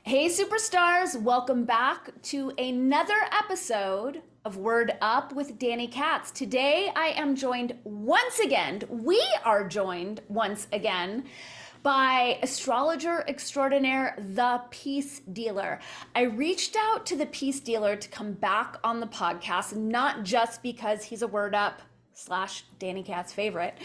Hey, superstars, welcome back to another episode of Word Up with Danny Katz. Today, I am joined once again, we are joined once again by astrologer extraordinaire, the Peace Dealer. I reached out to the Peace Dealer to come back on the podcast, not just because he's a Word Up slash Danny Katz's favorite,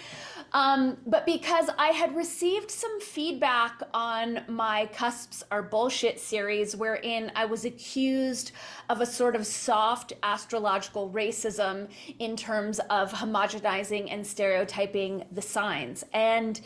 but because I had received some feedback on my Cusps Are Bullshit series, wherein I was accused of a sort of soft astrological racism in terms of homogenizing and stereotyping the signs. And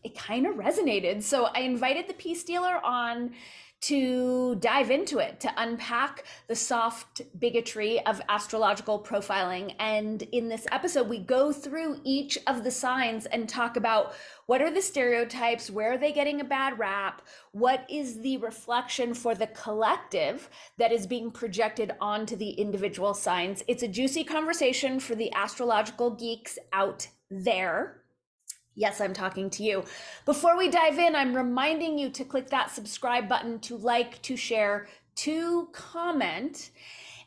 it kind of resonated. So I invited the Peace Dealer on to dive into it, to unpack the soft bigotry of astrological profiling. And in this episode, we go through each of the signs and talk about what are the stereotypes, where are they getting a bad rap, what is the reflection for the collective that is being projected onto the individual signs. It's a juicy conversation for the astrological geeks out there. Yes, I'm talking to you. Before we dive in, I'm reminding you to click that subscribe button, to like, to share, to comment,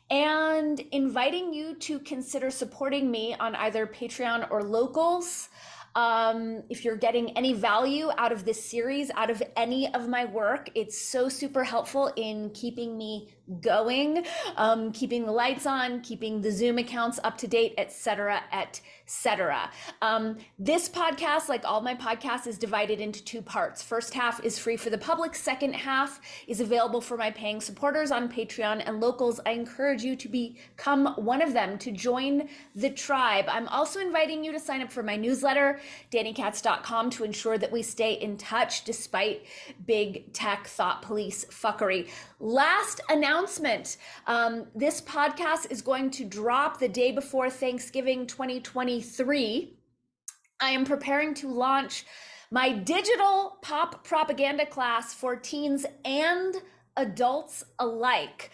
and inviting you to consider supporting me on either Patreon or Locals. If you're getting any value out of this series, out of any of my work, it's so super helpful in keeping me going, keeping the lights on, keeping the Zoom accounts up to date, etc., etc. This podcast, like all my podcasts, is divided into two parts. First half is free for the public. Second half is available for my paying supporters on Patreon and Locals. I encourage you to become one of them, to join the tribe. I'm also inviting you to sign up for my newsletter, DannyKatz.com, to ensure that we stay in touch despite big tech thought police fuckery. Last announcement, this podcast is going to drop the day before Thanksgiving 2023. I am preparing to launch my digital pop propaganda class for teens and adults alike.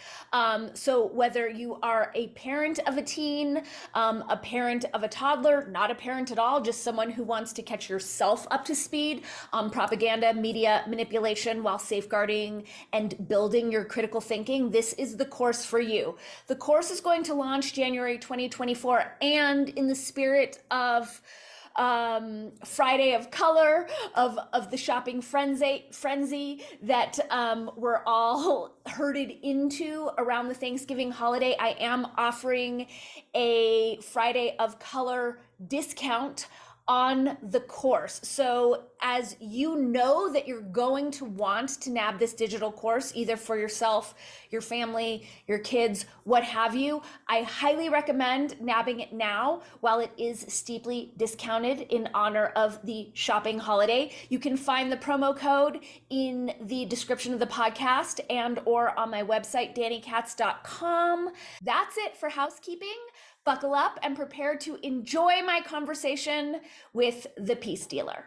So whether you are a parent of a teen, a parent of a toddler, not a parent at all, just someone who wants to catch yourself up to speed on propaganda, media manipulation while safeguarding and building your critical thinking, this is the course for you. The course is going to launch January 2024, and in the spirit of Friday of color, of the shopping frenzy that we're all herded into around the Thanksgiving holiday, I am offering a Friday of color discount on the course. So as you know that you're going to want to nab this digital course, either for yourself, your family, your kids, what have you, I highly recommend nabbing it now while it is steeply discounted in honor of the shopping holiday. You can find the promo code in the description of the podcast and or on my website, DannyKatz.com. That's it for housekeeping. Buckle up and prepare to enjoy my conversation with the Peace Dealer.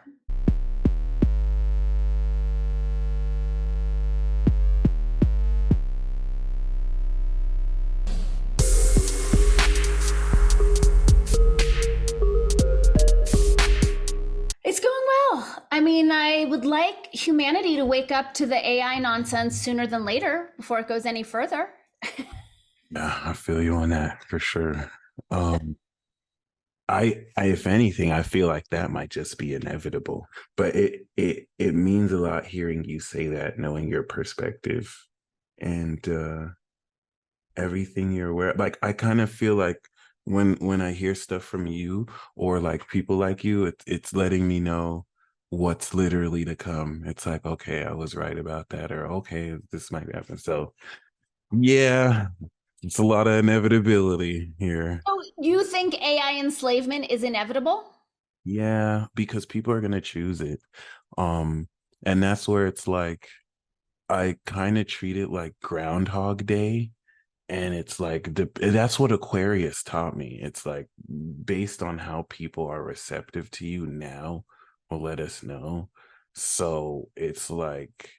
It's going well. I mean, I would like humanity to wake up to the AI nonsense sooner than later before it goes any further. Yeah, I feel you on that for sure. I if anything, I feel like that might just be inevitable. But it means a lot hearing you say that, knowing your perspective and everything you're aware. Like I kind of feel like when I hear stuff from you or like people like you, it's letting me know what's literally to come. It's like, okay, I was right about that, or okay, this might happen. So yeah, it's a lot of inevitability here. So you think AI enslavement is inevitable? Yeah, because people are gonna choose it. Um, and that's where it's like I kind of treat it like Groundhog Day. And it's like that's what Aquarius taught me. It's like based on how people are receptive to you now will let us know. So it's like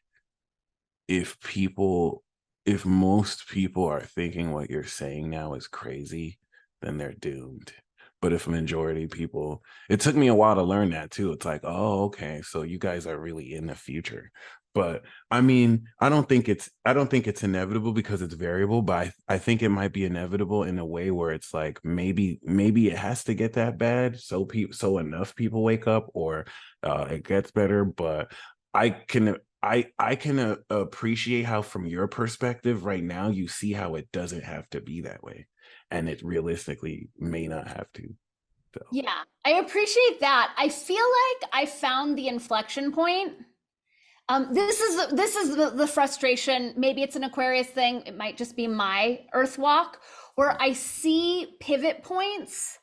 if people if most people are thinking what you're saying now is crazy, then they're doomed. But if a majority of people, it took me a while to learn that too. It's like, oh, okay, so you guys are really in the future. But I mean, I don't think it's inevitable because it's variable, but I think it might be inevitable in a way where it's like maybe it has to get that bad so enough people wake up, or it gets better. But I can appreciate how from your perspective right now you see how it doesn't have to be that way, and it realistically may not have to. So Yeah, I appreciate that. I feel like I found the inflection point. This is the frustration. Maybe it's an Aquarius thing. It might just be my Earth walk, where I see pivot points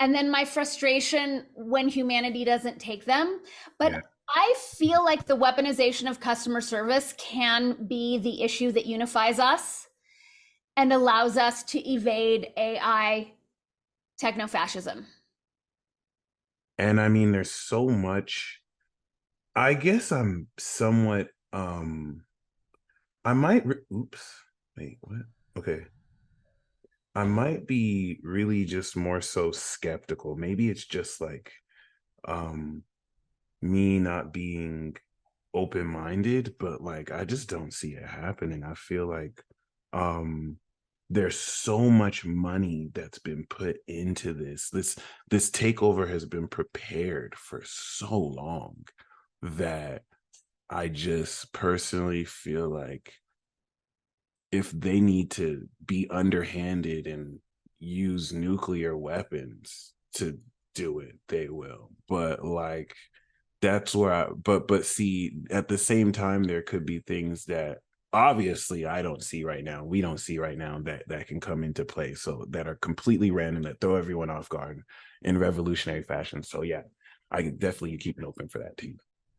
and then my frustration when humanity doesn't take them. yeah. But I feel like the weaponization of customer service can be the issue that unifies us and allows us to evade AI techno-fascism. And I mean, there's so much. I guess I'm somewhat I might oops. Wait, what? Okay. I might be really just more so skeptical. Maybe it's just like um me not being open-minded, but like I just don't see it happening. I feel like um there's so much money that's been put into this takeover has been prepared for so long that I just personally feel like if they need to be underhanded and use nuclear weapons to do it, they will. But like that's where but see, at the same time, there could be things that obviously I don't see right now. We don't see right now that can come into play. So that are completely random that throw everyone off guard in revolutionary fashion. So yeah, I definitely keep it open for that too.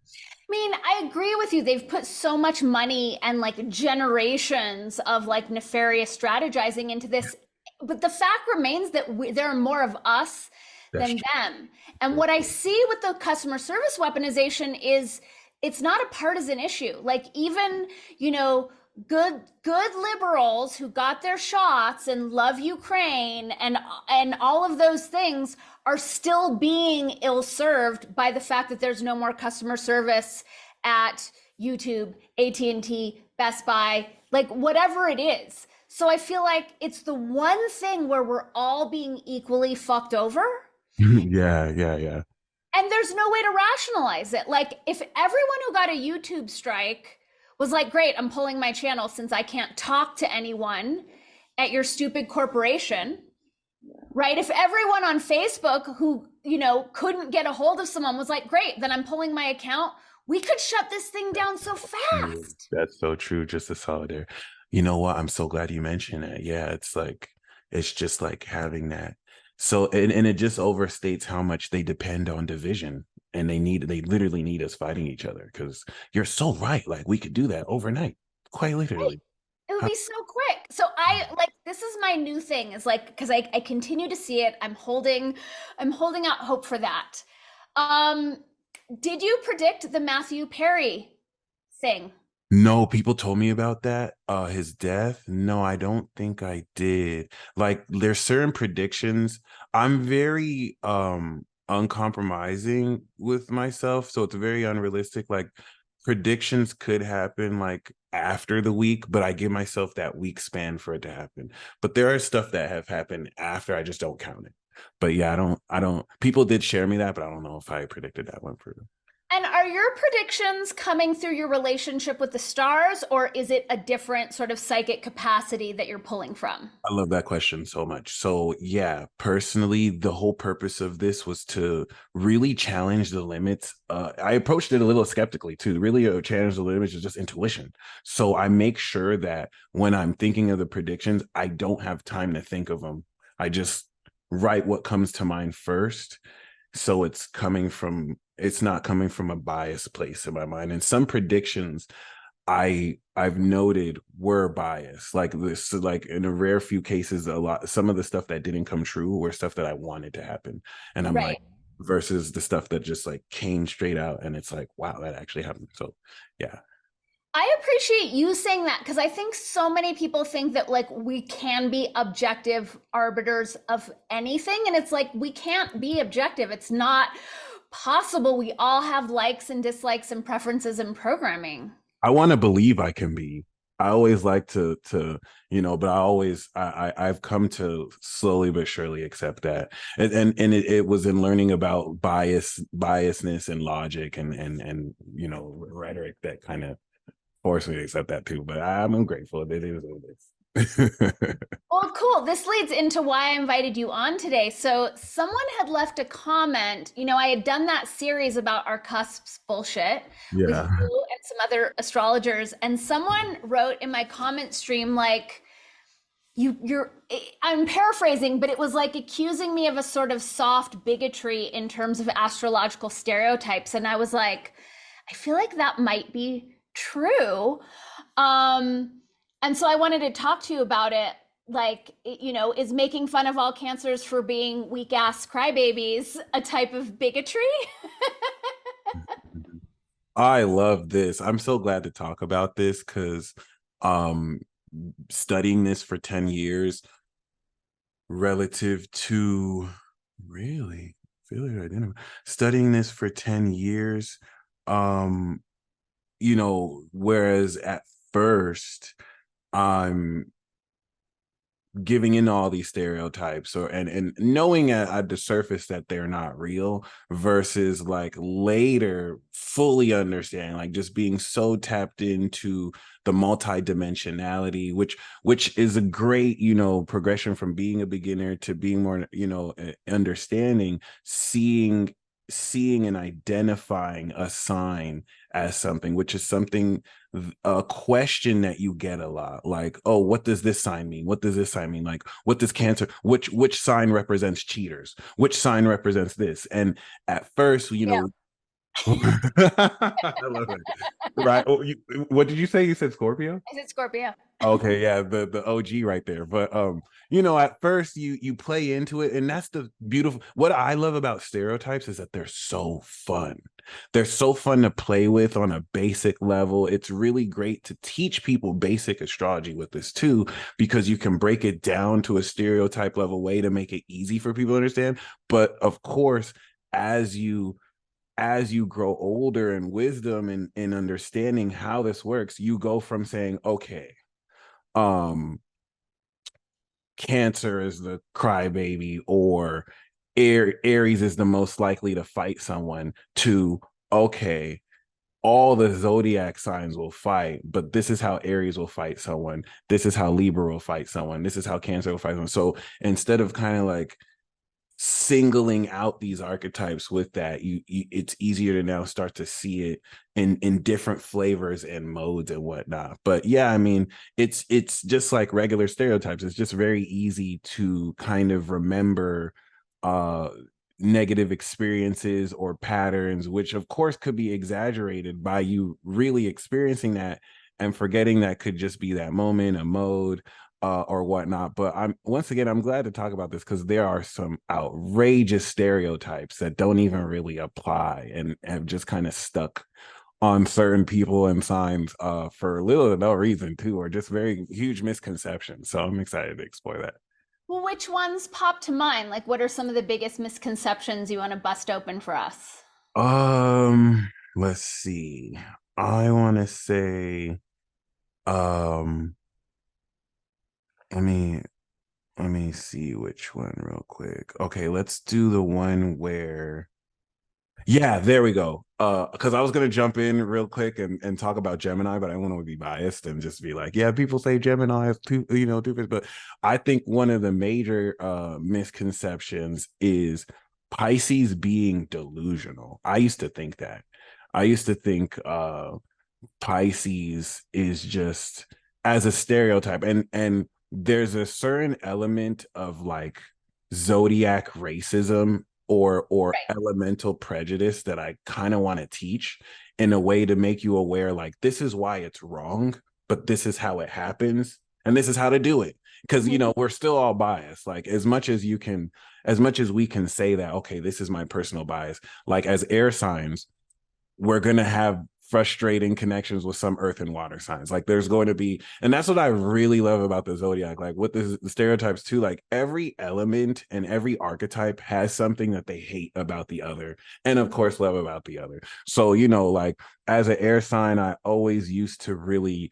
I mean, I agree with you. They've put so much money and like generations of like nefarious strategizing into this. But the fact remains that there are more of us That's than true. them. And what I see with the customer service weaponization is it's not a partisan issue. Like even, you know, good liberals who got their shots and love Ukraine and all of those things are still being ill served by the fact that there's no more customer service at YouTube, AT&T, Best Buy, like whatever it is. So I feel like it's the one thing where we're all being equally fucked over. Yeah, yeah, yeah. And there's no way to rationalize it. Like, if everyone who got a YouTube strike was like, great, I'm pulling my channel since I can't talk to anyone at your stupid corporation, right? If everyone on Facebook who, you know, couldn't get a hold of someone was like, great, then I'm pulling my account, we could shut this thing down so True. fast. That's so true. Just a solitaire. You know what? I'm so glad you mentioned that. Yeah, it's like it's just like having that. So and it just overstates how much they depend on division, and they literally need us fighting each other because you're so right. Like we could do that overnight, quite Right. literally. It would Huh. be so quick. So I like this is my new thing is like because I continue to see it. I'm holding out hope for that. Um, did you predict the Matthew Perry thing? No, people told me about that. His death. No, I don't think I did. Like there's certain predictions. I'm very uncompromising with myself, so it's very unrealistic. Like predictions could happen like after the week, but I give myself that week span for it to happen. But there are stuff that have happened after, I just don't count it. But yeah, I don't people did share me that, but I don't know if I predicted that one for them. And are your predictions coming through your relationship with the stars, or is it a different sort of psychic capacity that you're pulling from? I love that question so much. So, yeah, personally, the whole purpose of this was to really challenge the limits. I approached it a little skeptically too. Really, challenge the limits is just intuition. So, I make sure that when I'm thinking of the predictions, I don't have time to think of them. I just write what comes to mind first. So, it's not coming from a biased place in my mind. And some predictions I've noted were biased. Like this, like in a rare few cases, some of the stuff that didn't come true were stuff that I wanted to happen. And I'm like, Right. versus the stuff that just like came straight out and it's like, wow, that actually happened. So yeah. I appreciate you saying that because I think so many people think that like we can be objective arbiters of anything. And it's like we can't be objective. It's not possible we all have likes and dislikes and preferences in programming. I want to believe I can be. I always like but I've come to slowly but surely accept that. And it was in learning about biasness and logic and rhetoric that kind of forced me to accept that too. But I'm grateful. It is what it is. Well, cool. This leads into why I invited you on today. So, someone had left a comment. I had done that series about our cusps bullshit with Yeah. you and some other astrologers, and someone wrote in my comment stream like, you're I'm paraphrasing, but it was like accusing me of a sort of soft bigotry in terms of astrological stereotypes, and I was like, I feel like that might be true. And so I wanted to talk to you about it. Like, is making fun of all cancers for being weak ass crybabies a type of bigotry? I love this. I'm so glad to talk about this because um studying this for 10 years relative to really failure identify studying this for 10 years, um whereas at first I'm giving in all these stereotypes and knowing at the surface that they're not real versus like later fully understanding, like just being so tapped into the multidimensionality, which is a great progression from being a beginner to being more understanding, seeing and identifying a sign as something, which is something, a question that you get a lot, like, oh, what does this sign mean? What does this sign mean? Like, what does cancer, which sign represents cheaters? Which sign represents this? And at first, Yeah. I love it. Right. Oh, what did you say? You said Scorpio? I said Scorpio. Okay, yeah, the OG right there. But at first you play into it, and that's the beautiful, what I love about stereotypes is that they're so fun. They're so fun to play with on a basic level. It's really great to teach people basic astrology with this too, because you can break it down to a stereotype level way to make it easy for people to understand. But of course, as you grow older in wisdom and in understanding how this works, you go from saying, okay, um Cancer is the crybaby, or Aries is the most likely to fight someone, to okay, all the zodiac signs will fight, but this is how Aries will fight someone, this is how Libra will fight someone, this is how Cancer will fight someone. So instead of kind of like singling out these archetypes with that, it's easier to now start to see it in different flavors and modes and whatnot. But yeah, I mean, it's just like regular stereotypes. It's just very easy to kind of remember uh negative experiences or patterns, which of course could be exaggerated by you really experiencing that and forgetting that could just be that moment, a mode, or whatnot. But I'm glad to talk about this because there are some outrageous stereotypes that don't even really apply and have just kind of stuck on certain people and signs for little to no reason too, or just very huge misconceptions. So I'm excited to explore that. Well, which ones pop to mind? Like, what are some of the biggest misconceptions you want to bust open for us? Let's see. I want to say, um, let me let me see which one real quick. Okay, let's do the one where, yeah, there we go. Because I was gonna jump in real quick and talk about Gemini, but I want to be biased and just be like, yeah, people say Gemini is two, but I think one of the major misconceptions is Pisces being delusional. I used to think that. I used to think Pisces is just, as a stereotype, and there's a certain element of like zodiac racism or Right. elemental prejudice that I kind of want to teach in a way to make you aware, like, this is why it's wrong, but this is how it happens and this is how to do it. Because Mhm. we're still all biased. Like, as much as we can say that, okay, this is my personal bias, like as air signs, we're going to have frustrating connections with some earth and water signs. Like there's going to be, and that's what I really love about the zodiac. Like with the stereotypes too, like every element and every archetype has something that they hate about the other, and of course love about the other. So, like as an air sign, I always used to really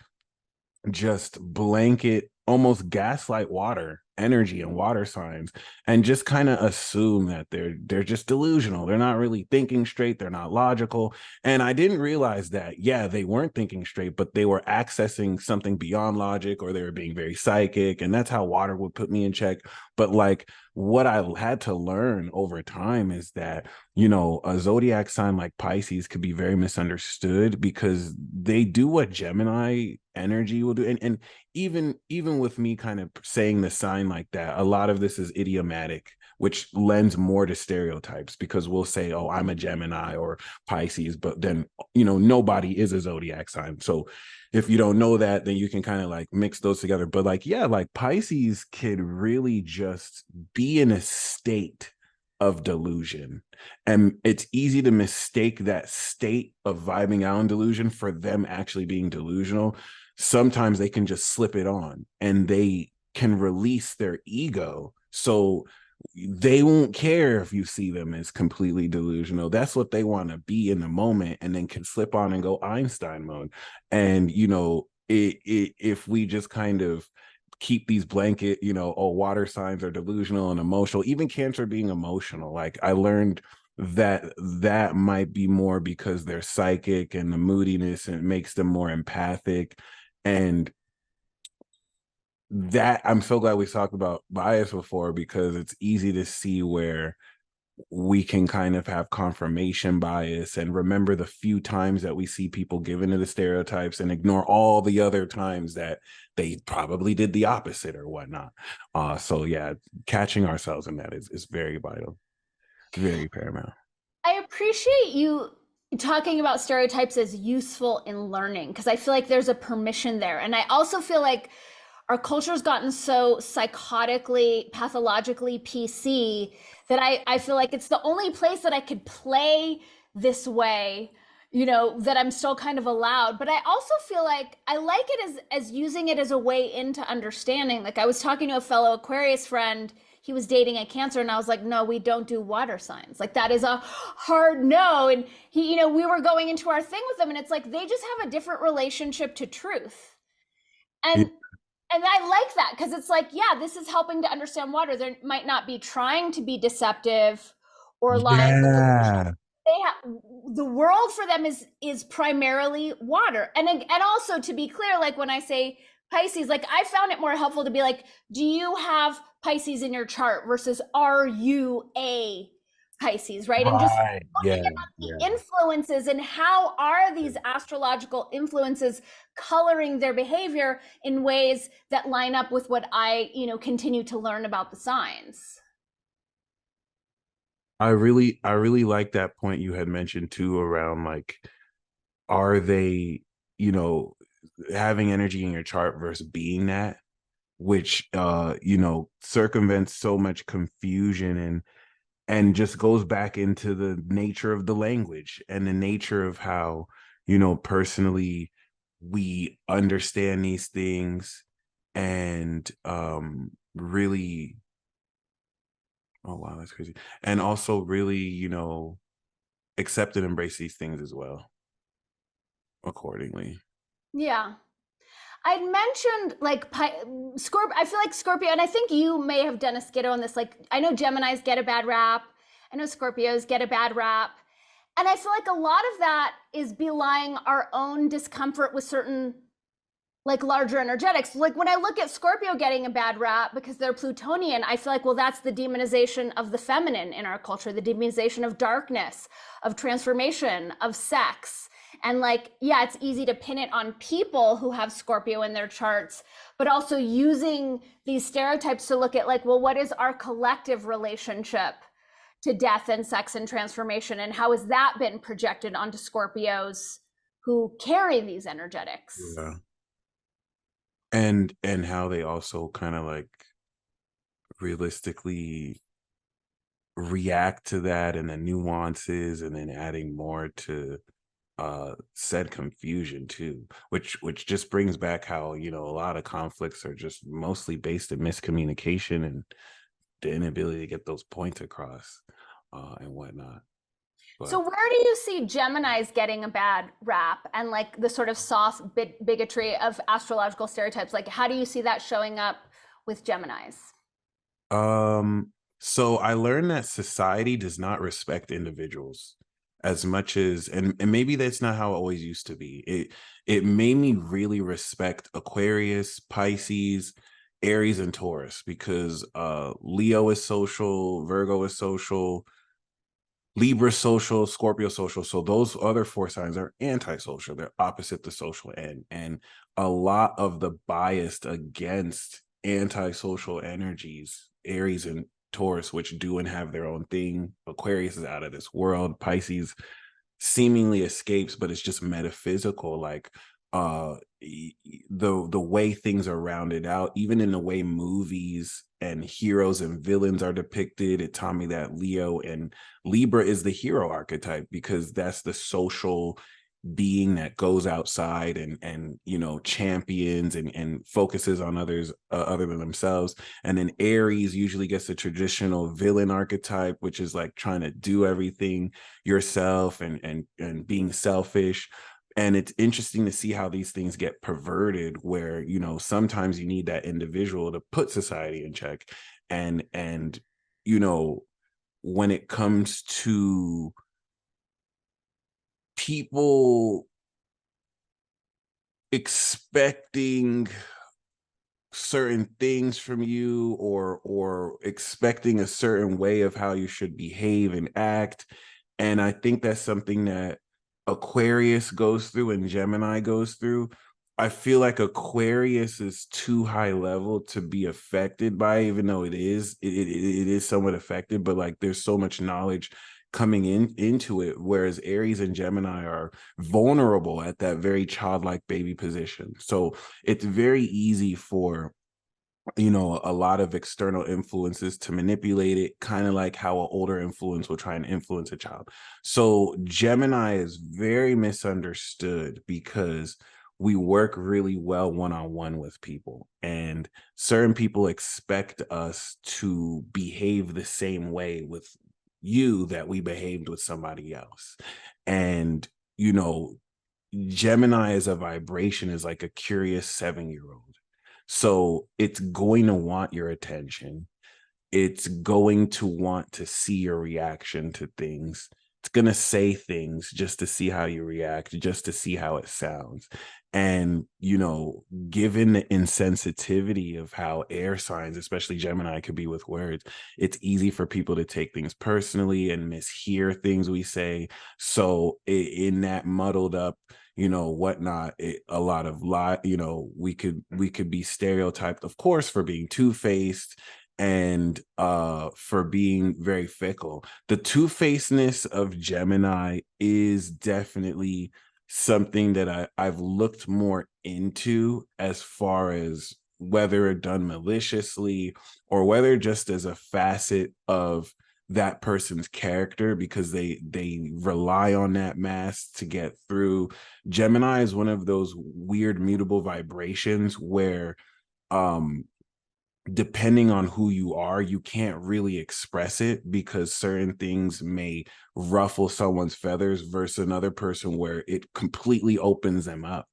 just blanket, almost gaslight water energy and water signs, and just kind of assume that they're just delusional. They're not really thinking straight, they're not logical. And I didn't realize that, yeah, they weren't thinking straight, but they were accessing something beyond logic, or they were being very psychic, and that's how water would put me in check. But like what I had to learn over time is that, a zodiac sign like Pisces could be very misunderstood because they do what Gemini energy will do. And even with me kind of saying the sign like that, a lot of this is idiomatic, which lends more to stereotypes, because we'll say, oh, I'm a Gemini or Pisces, but then nobody is a zodiac sign. So if you don't know that, then you can kind of like mix those together. But like, yeah, like Pisces could really just be in a state of delusion, and it's easy to mistake that state of vibing out in delusion for them actually being delusional. Sometimes they can just slip it on, and they can release their ego, so they won't care if you see them as completely delusional. That's what they want to be in the moment, and then can slip on and go Einstein mode. And if we just kind of keep these blanket, oh, water signs are delusional and emotional, even Cancer being emotional, like I learned that might be more because they're psychic and the moodiness, and it makes them more empathic. And that, I'm so glad we talked about bias before, because it's easy to see where we can kind of have confirmation bias and remember the few times that we see people give into the stereotypes and ignore all the other times that they probably did the opposite or whatnot. So yeah, catching ourselves in that is very vital, very paramount. I appreciate you talking about stereotypes as useful in learning, because I feel like there's a permission there. And I also feel like our culture's gotten so psychotically, pathologically PC that I feel like it's the only place that I could play this way, that I'm still kind of allowed. But I also feel like I like it as using it as a way into understanding. Like I was talking to a fellow Aquarius friend, he was dating a Cancer, and I was like, no, we don't do water signs. Like that is a hard no. And he, we were going into our thing with them, and it's like they just have a different relationship to truth. Yeah. And I like that, because it's like, yeah, this is helping to understand water. They might not be trying to be deceptive or lying or delusional. Yeah. The world for them is primarily water. And also, to be clear, like when I say Pisces, like I found it more helpful to be like, do you have Pisces in your chart versus are you a Pisces, right? And just Right. looking Yeah. at Yeah. the influences and how are these astrological influences coloring their behavior in ways that line up with what I, continue to learn about the signs. I really like that point you had mentioned too, around like, are they, you know, having energy in your chart versus being that, which circumvents so much confusion, and just goes back into the nature of the language and the nature of how, personally we understand these things, and really, oh wow, that's crazy. And also really, accept and embrace these things as well accordingly. Yeah. I'd mentioned like Scorpio. I feel like Scorpio, and I think you may have done a skittle on this. Like, I know Geminis get a bad rap. I know Scorpios get a bad rap. And I feel like a lot of that is belying our own discomfort with certain like larger energetics. Like when I look at Scorpio getting a bad rap because they're Plutonian, I feel like, well, that's the demonization of the feminine in our culture, the demonization of darkness, of transformation, of sex. And like, yeah, it's easy to pin it on people who have Scorpio in their charts, but also using these stereotypes to look at like, well, what is our collective relationship to death and sex and transformation? And how has that been projected onto Scorpios who carry these energetics? Yeah. And how they also kind of like realistically react to that, and the nuances, and then adding more to said confusion too, which just brings back how, you know, a lot of conflicts are just mostly based in miscommunication and the inability to get those points across, and whatnot. So But where do you see Geminis getting a bad rap and like the sort of soft bigotry of astrological stereotypes? Like, how do you see that showing up with Geminis? um so I learned that society does not respect individuals as much as, and maybe that's not how it always used to be. It made me really respect Aquarius, Pisces, Aries, and Taurus, because Leo is social, Virgo is social, Libra social, Scorpio social. So those other four signs are antisocial. They're opposite the social end. And a lot of the bias against antisocial energies, Aries and Taurus, which do and have their own thing. Aquarius is out of this world. Pisces seemingly escapes, but it's just metaphysical. Like the way things are rounded out, even in the way movies and heroes and villains are depicted, it taught me that Leo and Libra is the hero archetype, because that's the social being that goes outside and you know, champions and focuses on others, other than themselves. And then Aries usually gets the traditional villain archetype, which is like trying to do everything yourself and being selfish. And it's interesting to see how these things get perverted, where, you know, sometimes you need that individual to put society in check. And you know, when it comes to people expecting certain things from you, or expecting a certain way of how you should behave and act. And I think that's something that Aquarius goes through and Gemini goes through. I feel like Aquarius is too high level to be affected by, even though it is somewhat affected, but like there's so much knowledge coming into it, whereas Aries and Gemini are vulnerable at that very childlike baby position. So it's very easy for, you know, a lot of external influences to manipulate it, kind of like how an older influence will try and influence a child. So Gemini is very misunderstood because we work really well one-on-one with people, and certain people expect us to behave the same way with you that we behaved with somebody else. And you know, Gemini as a vibration is like a curious 7-year-old. So it's going to want your attention. It's going to want to see your reaction to things. It's going to say things just to see how you react, just to see how it sounds. And, you know, given the insensitivity of how air signs, especially Gemini, could be with words, it's easy for people to take things personally and mishear things we say. So in that muddled up, you know, whatnot, a lot of you know, we could be stereotyped, of course, for being two-faced and for being very fickle. The two-facedness of Gemini is definitely something that I've looked more into, as far as whether done maliciously or whether just as a facet of that person's character, because they rely on that mask to get through. Gemini is one of those weird mutable vibrations where um depending on who you are, you can't really express it, because certain things may ruffle someone's feathers versus another person where it completely opens them up.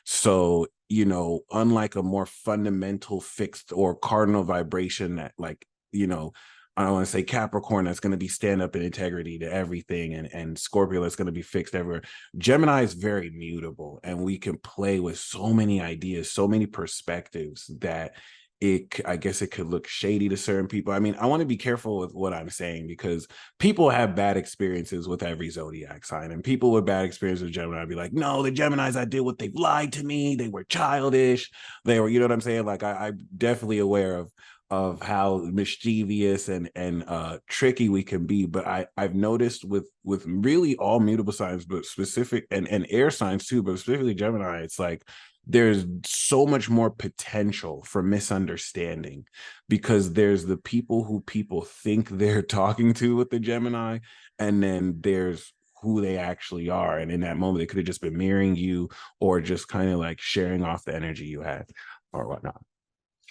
So, you know, unlike a more fundamental fixed or cardinal vibration that, like, you know, I don't want to say Capricorn, that's going to be stand up in integrity to everything, and Scorpio that's going to be fixed everywhere. Gemini is very mutable, and we can play with so many ideas, so many perspectives, that I guess it could look shady to certain people. I mean, I want to be careful with what I'm saying, because people have bad experiences with every zodiac sign, and people with bad experiences with Gemini be like, no, the Geminis I deal with, they've lied to me. They were childish. They were, you know what I'm saying? Like I'm definitely aware of how mischievous and tricky we can be. But I've noticed with really all mutable signs, but specific and air signs too, but specifically Gemini, it's like there's so much more potential for misunderstanding, because there's the people who people think they're talking to with the Gemini, and then there's who they actually are. And in that moment, they could have just been mirroring you or just kind of like sharing off the energy you had or whatnot.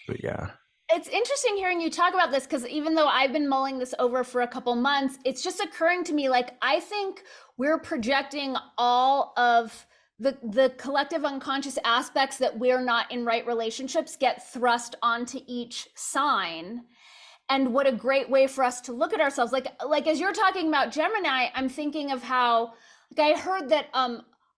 But yeah. It's interesting hearing you talk about this because even though I've been mulling this over for a couple months, it's just occurring to me like I think we're projecting all of the collective unconscious aspects that we're not in right relationships get thrust onto each sign. And what a great way for us to look at ourselves. Like as you're talking about Gemini, I'm thinking of how like I heard that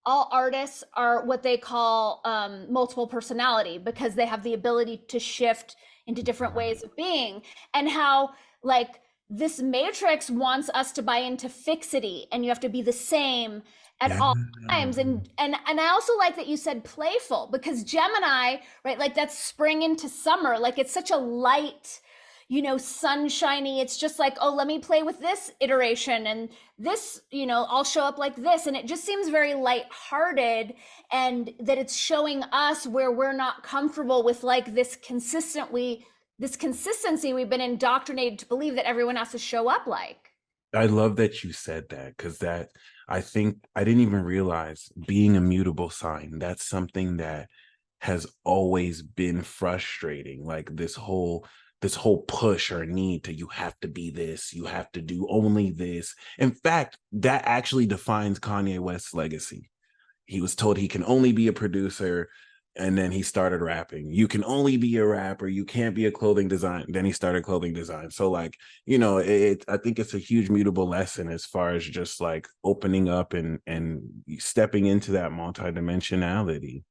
all artists are what they call multiple personality because they have the ability to shift into different ways of being, and how like this matrix wants us to buy into fixity and you have to be the same at Yeah. all times. And I also like that you said playful because Gemini, right, like that's spring into summer, like it's such a light, you know, sunshiny. It's just like, oh, let me play with this iteration and this, you know, I'll show up like this. And it just seems very lighthearted, and that it's showing us where we're not comfortable with like this consistency we've been indoctrinated to believe that everyone has to show up like. I love that you said that because that I think I didn't even realize being a mutable sign. That's something that has always been frustrating. Like this whole push or need to you have to be this, you have to do only this. In fact, that actually defines Kanye West's legacy. He was told he can only be a producer, and then he started rapping. You can only be a rapper, you can't be a clothing design. Then he started clothing design. So like, I think it's a huge mutable lesson as far as just like opening up and stepping into that multidimensionality.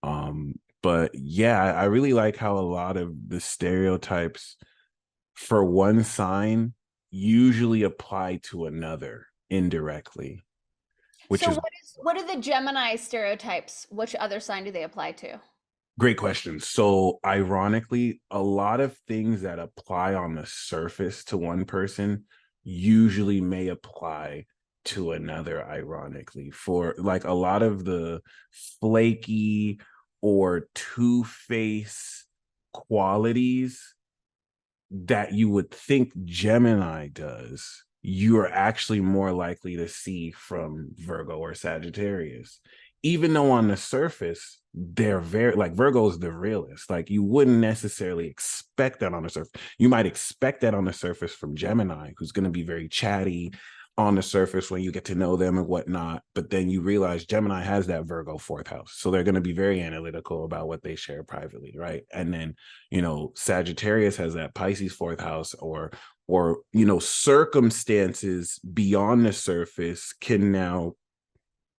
But yeah, I really like how a lot of the stereotypes for one sign usually apply to another indirectly, which So is what are the Gemini stereotypes? Which other sign do they apply to? great question. So, ironically, a lot of things that apply on the surface to one person usually may apply to another, ironically. For like a lot of the flaky or two-face qualities that you would think Gemini does, you are actually more likely to see from Virgo or Sagittarius. Even though on the surface, they're very like Virgo is the realist. Like you wouldn't necessarily expect that on the surface. You might expect that on the surface from Gemini, who's going to be very chatty on the surface when you get to know them and whatnot. But then you realize Gemini has that Virgo fourth house. So they're going to be very analytical about what they share privately. Right. And then, Sagittarius has that Pisces fourth house, or circumstances beyond the surface can now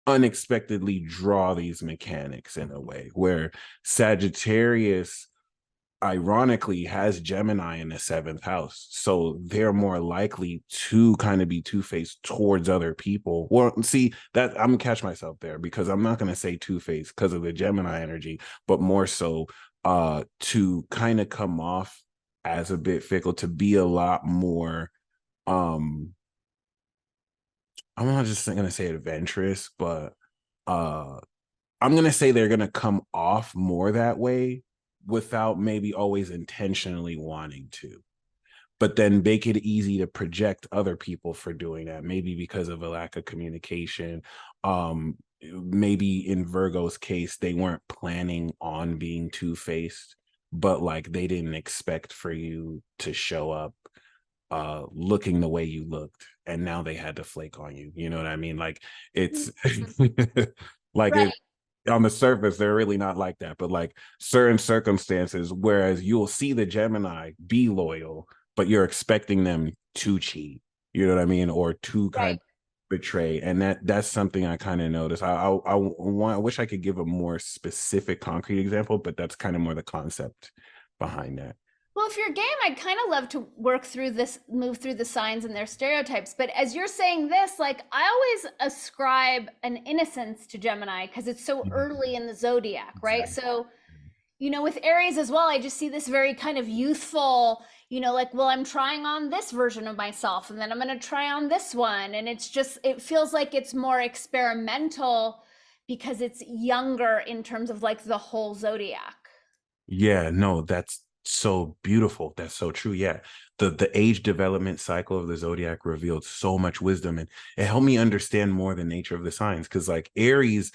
unexpectedly draw these mechanics in a way where Sagittarius ironically has Gemini in the seventh house. So they're more likely to kind of be two-faced towards other people. Well, see, that I'm gonna catch myself there because I'm not gonna say two-faced because of the Gemini energy, but more so to kind of come off as a bit fickle, to be a lot more I'm not just gonna say adventurous, but uh I'm gonna say they're gonna come off more that way without maybe always intentionally wanting to. But then make it easy to project other people for doing that, maybe because of a lack of communication. Maybe in Virgo's case, they weren't planning on being two-faced, but like they didn't expect for you to show up looking the way you looked, and now they had to flake on you. You know what I mean? Like it's like Right. it on the surface, they're really not like that, but like certain circumstances, whereas you'll see the Gemini be loyal, but you're expecting them to cheat, you know what I mean, or to kind Right. of betray. And that's something I kind of noticed. I wish I could give a more specific concrete example, but that's kind of more the concept behind that. Well, if you're game, I'd kind of love to move through the signs and their stereotypes. But as you're saying this, like I always ascribe an innocence to Gemini because it's so Mhm. early in the zodiac, right? Exactly. So, with Aries as well, I just see this very kind of youthful, like, well, I'm trying on this version of myself and then I'm going to try on this one. And it feels like it's more experimental because it's younger in terms of like the whole zodiac. Yeah, no, that's So beautiful. That's so true. Yeah. The age development cycle of the zodiac revealed so much wisdom, and it helped me understand more the nature of the signs. Cause like Aries,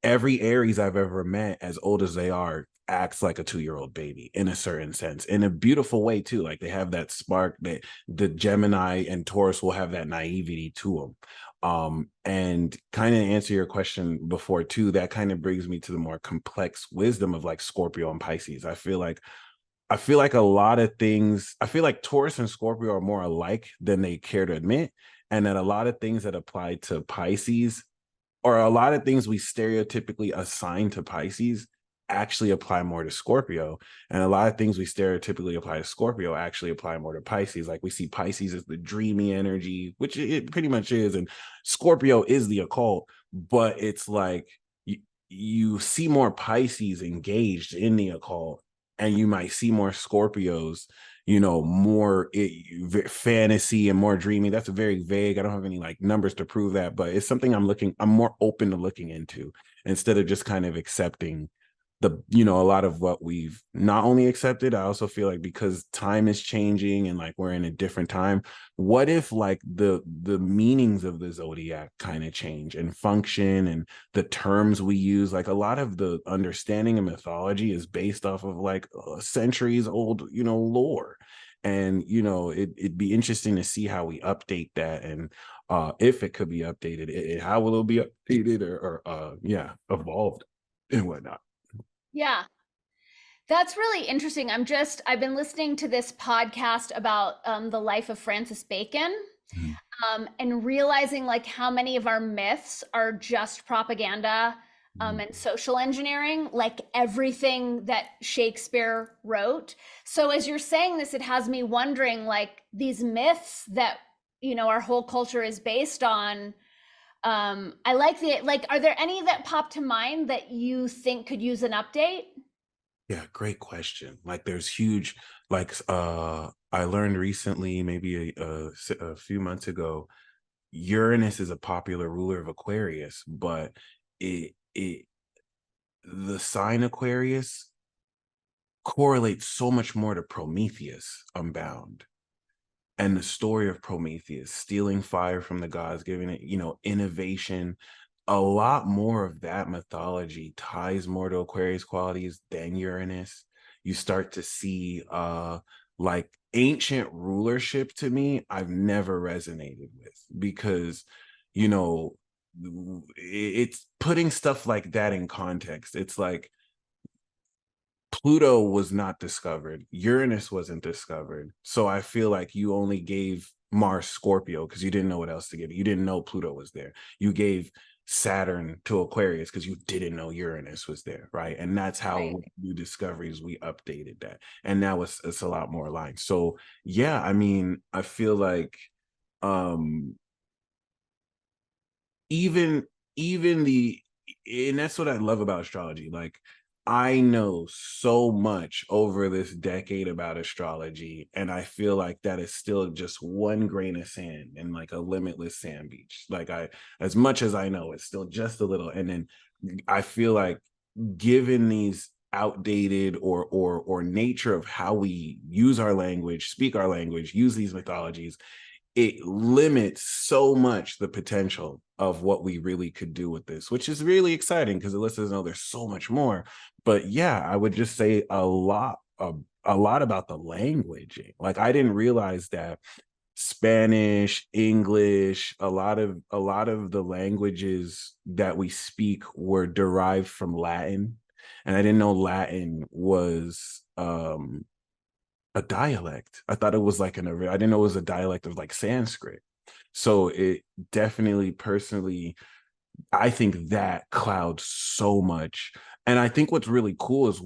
every Aries I've ever met, as old as they are, acts like a 2-year-old baby in a certain sense, in a beautiful way too. Like they have that spark that the Gemini and Taurus will have that naivety to them. And kind of answer your question before too, that kind of brings me to the more complex wisdom of like Scorpio and Pisces. I feel like a lot of things, I feel like Taurus and Scorpio are more alike than they care to admit. And that a lot of things that apply to Pisces, or a lot of things we stereotypically assign to Pisces, actually apply more to Scorpio. And a lot of things we stereotypically apply to Scorpio actually apply more to Pisces. Like we see Pisces as the dreamy energy, which it pretty much is. And Scorpio is the occult, but it's like you see more Pisces engaged in the occult, and you might see more Scorpios, more fantasy and more dreamy. That's very vague. I don't have any like numbers to prove that, but it's something I'm more open to looking into, instead of just kind of accepting a lot of what we've not only accepted. I also feel like because time is changing and like we're in a different time, what if like the meanings of the zodiac kind of change and function, and the terms we use, like a lot of the understanding of mythology is based off of like centuries old, lore. And it'd be interesting to see how we update that, and if it could be updated, how will it be updated, or yeah, evolved and whatnot. Yeah. That's really interesting. I've been listening to this podcast about the life of Francis Bacon, Mhm. and realizing like how many of our myths are just propaganda, and social engineering, like everything that Shakespeare wrote. So as you're saying this, it has me wondering like these myths that, our whole culture is based on. I like are there any that pop to mind that you think could use an update? Yeah, great question. Like there's huge, like I learned recently, maybe a few months ago, Uranus is a popular ruler of Aquarius, but it the sign Aquarius correlates so much more to Prometheus Unbound, and the story of Prometheus stealing fire from the gods, giving it, innovation. A lot more of that mythology ties more to Aquarius qualities than Uranus. You start to see like ancient rulership. To me, I've never resonated with, because you know it's putting stuff like that in context. It's like Pluto was not discovered. Uranus wasn't discovered. So I feel like you only gave Mars Scorpio because you didn't know what else to give. You didn't know Pluto was there. You gave Saturn to Aquarius because you didn't know Uranus was there, right? And that's how Right. with new discoveries we updated that. And now it's a lot more aligned. So yeah, I mean, I feel like um even even the and that's what I love about astrology. Like I know so much over this decade about astrology, and I feel like that is still just one grain of sand in like a limitless sand beach. Like as much as I know, it's still just a little. And then I feel like, given these outdated or nature of how we use our language, speak our language, use these mythologies, it limits so much the potential of what we really could do with this, which is really exciting because it lets us know there's so much more. But yeah, I would just say a lot about the language. Like I didn't realize that Spanish, English, a lot of the languages that we speak were derived from Latin. And I didn't know Latin was a dialect. I thought it was like I didn't know it was a dialect of like Sanskrit. So it definitely, personally, I think that clouds so much. And I think what's really cool is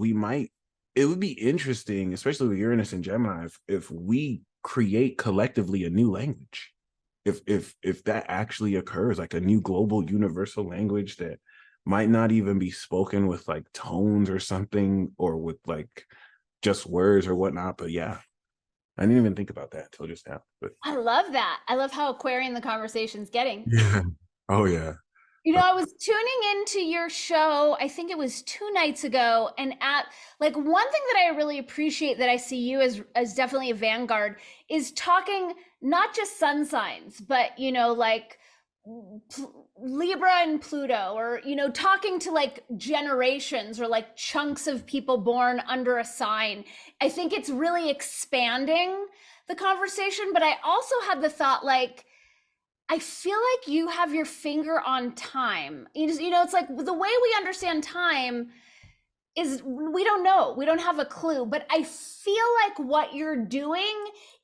it would be interesting, especially with Uranus and Gemini, if we create collectively a new language. If that actually occurs, like a new global universal language that might not even be spoken with like tones or something, or with like just words or whatnot. But yeah, I didn't even think about that until just now. But I love that. I love how Aquarian the conversation's getting. yeah. Oh yeah. I was tuning into your show, I think it was 2 nights ago, and at like one thing that I really appreciate that I see you as definitely a vanguard is talking not just sun signs, but like Libra and Pluto, or talking to like generations or like chunks of people born under a sign. I think it's really expanding the conversation, but I also had the thought like I feel like you have your finger on time. It's like the way we understand time is we don't know. We don't have a clue. But I feel like what you're doing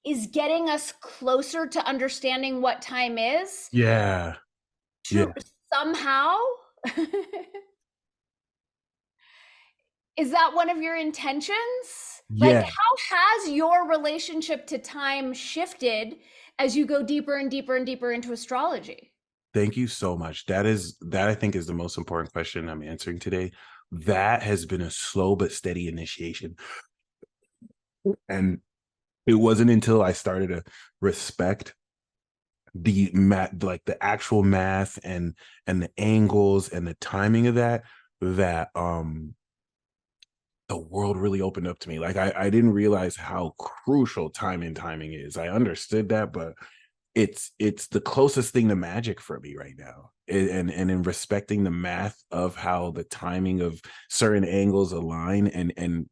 is getting us closer to understanding what time is Yeah. Yeah. to somehow. Is that one of your intentions? Like, Yeah. how has your relationship to time shifted as you go deeper and deeper and deeper into astrology? Thank you so much. That I think is the most important question I'm answering today. That has been a slow but steady initiation. And it wasn't until I started to respect the math, like the actual math and the angles and the timing of that, that the world really opened up to me. Like I didn't realize how crucial time and timing is. I understood that, but it's the closest thing to magic for me right now. And in respecting the math of how the timing of certain angles align, and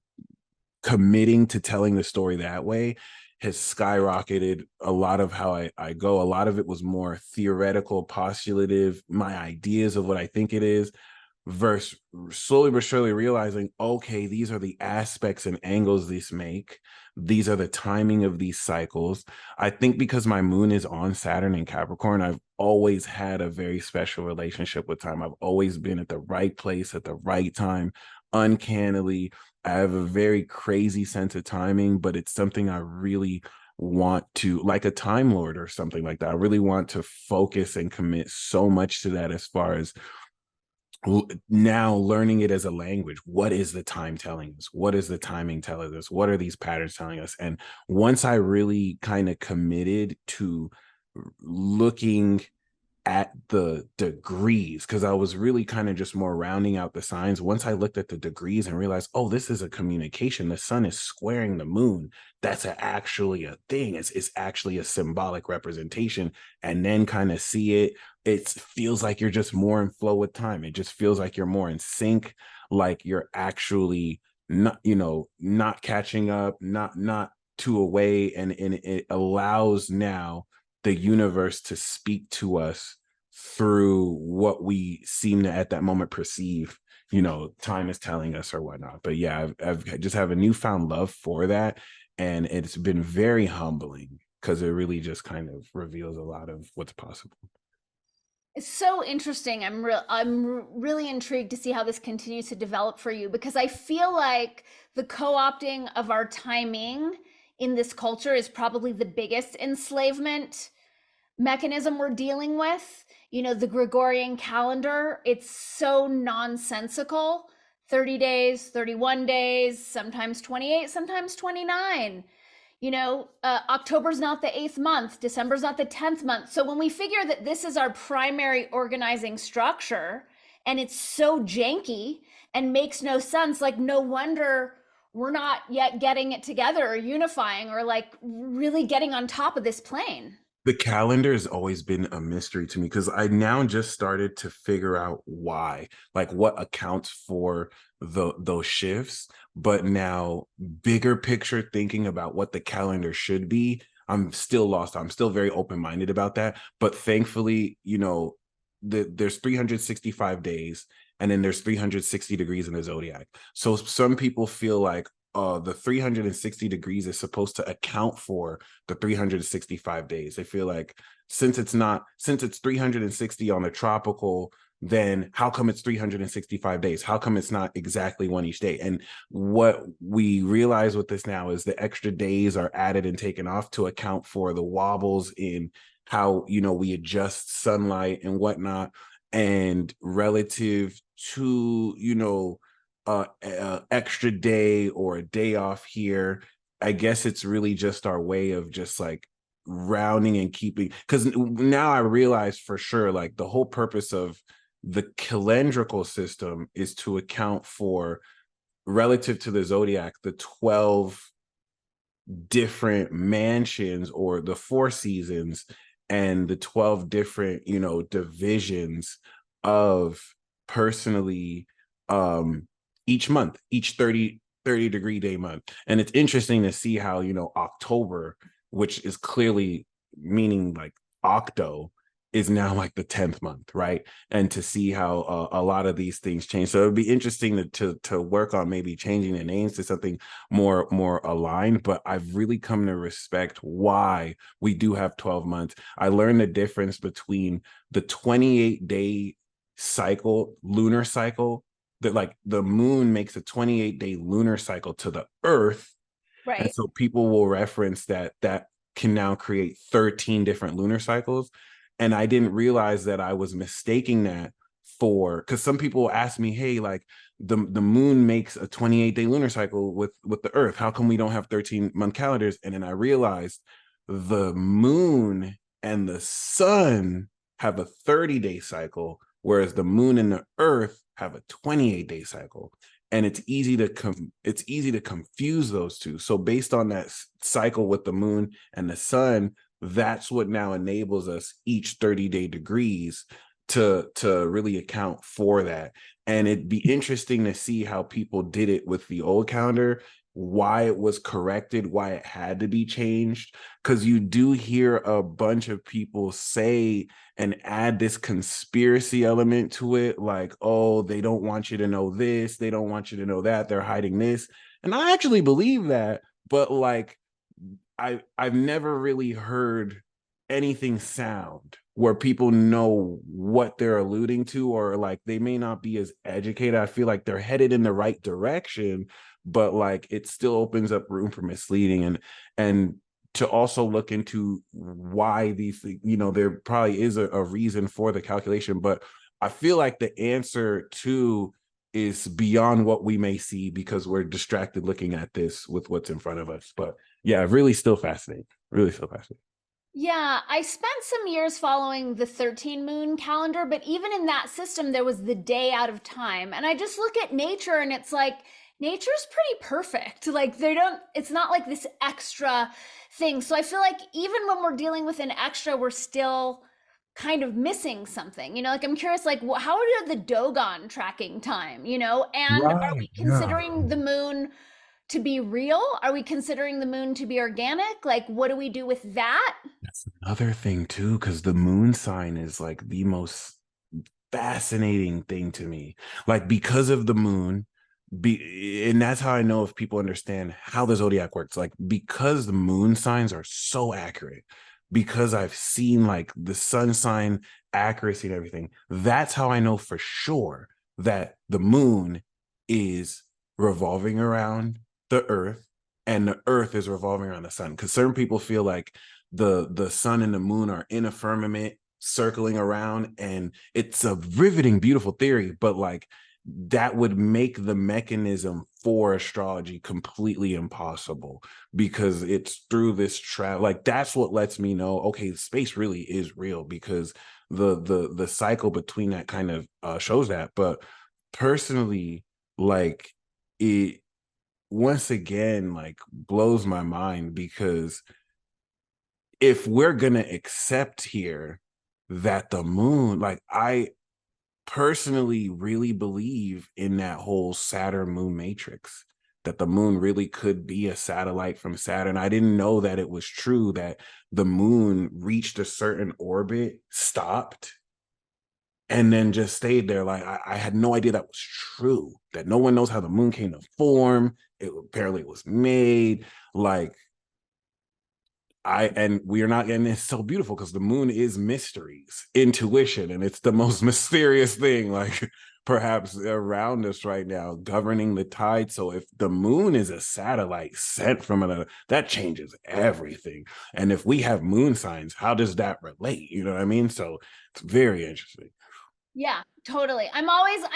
committing to telling the story that way has skyrocketed a lot of how I go. A lot of it was more theoretical, postulative, my ideas of what I think it is, versus slowly but surely realizing, okay, these are the aspects and angles these make. These are the timing of these cycles. I think because my moon is on Saturn in Capricorn, I've always had a very special relationship with time. I've always been at the right place at the right time, uncannily. I have a very crazy sense of timing, but it's something I really want to, like a time lord or something like that. I really want to focus and commit so much to that, as far as now learning it as a language. What is the time telling us? What is the timing telling us? What are these patterns telling us? And once I really kind of committed to looking at the degrees, because I was really kind of just more rounding out the signs. Once I looked at the degrees and realized, oh, this is a communication. The sun is squaring the moon. That's actually a thing. It's actually a symbolic representation. And then kind of see it. It feels like you're just more in flow with time. It just feels like you're more in sync, like you're actually not, not catching up, not too away. And it allows now the universe to speak to us through what we seem to at that moment perceive, time is telling us or whatnot. But yeah, I've just have a newfound love for that, and it's been very humbling because it really just kind of reveals a lot of what's possible. It's so interesting. I'm really intrigued to see how this continues to develop for you, because I feel like the co-opting of our timing in this culture is probably the biggest enslavement mechanism we're dealing with. The Gregorian calendar, it's so nonsensical. 30 days, 31 days, sometimes 28, sometimes 29. October's not the 8th month, December's not the 10th month. So when we figure that this is our primary organizing structure and it's so janky and makes no sense, like no wonder we're not yet getting it together or unifying or like really getting on top of this plane. The calendar has always been a mystery to me, because I now just started to figure out why, like what accounts for those shifts. But now, bigger picture thinking about what the calendar should be, I'm still lost. I'm still very open-minded about that. But thankfully, there's 365 days, and then there's 360 degrees in the zodiac. So some people feel like the 360 degrees is supposed to account for the 365 days. They feel like since it's 360 on the tropical, then how come it's 365 days? How come it's not exactly one each day? And what we realize with this now is the extra days are added and taken off to account for the wobbles in how, we adjust sunlight and whatnot, and relative to, extra day or a day off here. I guess it's really just our way of just like rounding and keeping, because now I realize for sure, like the whole purpose of the calendrical system is to account for, relative to the zodiac, the 12 different mansions or the four seasons and the 12 different, divisions of personally, each month, each 30 degree day month. And it's interesting to see how, October, which is clearly meaning like octo, is now like the 10th month, right? And to see how a lot of these things change. So it'd be interesting to work on maybe changing the names to something more aligned. But I've really come to respect why we do have 12 months. I learned the difference between the 28-day cycle, lunar cycle, that like the moon makes a 28-day lunar cycle to the earth. And Right. so people will reference that can now create 13 different lunar cycles. And I didn't realize that I was mistaking that for, because some people ask me, hey, like the moon makes a 28-day lunar cycle with the earth. How come we don't have 13-month calendars? And then I realized the moon and the sun have a 30-day cycle, whereas the moon and the earth have a 28-day cycle. And it's easy to confuse those two. So based on that cycle with the moon and the sun, that's what now enables us each 30-day degrees to really account for that. And it'd be interesting to see how people did it with the old calendar, why it was corrected, why it had to be changed. Because you do hear a bunch of people say and add this conspiracy element to it, like, oh, they don't want you to know this, they don't want you to know that, they're hiding this. And I actually believe that, but like I've never really heard anything sound where people know what they're alluding to, or like they may not be as educated. I feel like they're headed in the right direction, but like it still opens up room for misleading, and to also look into why these, there probably is a reason for the calculation, but I feel like the answer to is beyond what we may see because we're distracted looking at this with what's in front of us. But yeah, really still fascinating. Really still fascinating. Yeah, I spent some years following the 13 moon calendar, but even in that system, there was the day out of time. And I just look at nature and it's like, nature's pretty perfect. Like, it's not like this extra thing. So I feel like even when we're dealing with an extra, we're still kind of missing something. Like I'm curious, like, how are the Dogon tracking time, and are we Right. Yeah. considering the moon to be real? Are we considering the moon to be organic? Like, what do we do with that? That's another thing too, because the moon sign is like the most fascinating thing to me. Like because of the moon, and that's how I know if people understand how the zodiac works. Like because the moon signs are so accurate, because I've seen like the sun sign accuracy and everything. That's how I know for sure that the moon is revolving around the earth and the earth is revolving around the sun. Because certain people feel like the sun and the moon are in a firmament circling around, and it's a riveting, beautiful theory, but like that would make the mechanism for astrology completely impossible because it's through this travel. Like that's what lets me know, okay, space really is real, because the cycle between that kind of shows that. But personally, like it once again like blows my mind, because if we're gonna accept here that the moon, like I personally really believe in that whole Saturn moon matrix, that the moon really could be a satellite from Saturn. I didn't know that it was true that the moon reached a certain orbit, stopped, and then just stayed there. Like I had no idea that was true, that no one knows how the moon came to form. It apparently was made. Like and we are not, and it's so beautiful because the moon is mysteries, intuition, and it's the most mysterious thing like perhaps around us right now, governing the tide. So if the moon is a satellite sent from another, that changes everything. And if we have moon signs, how does that relate? You know what I mean? So it's very interesting. Yeah, totally. I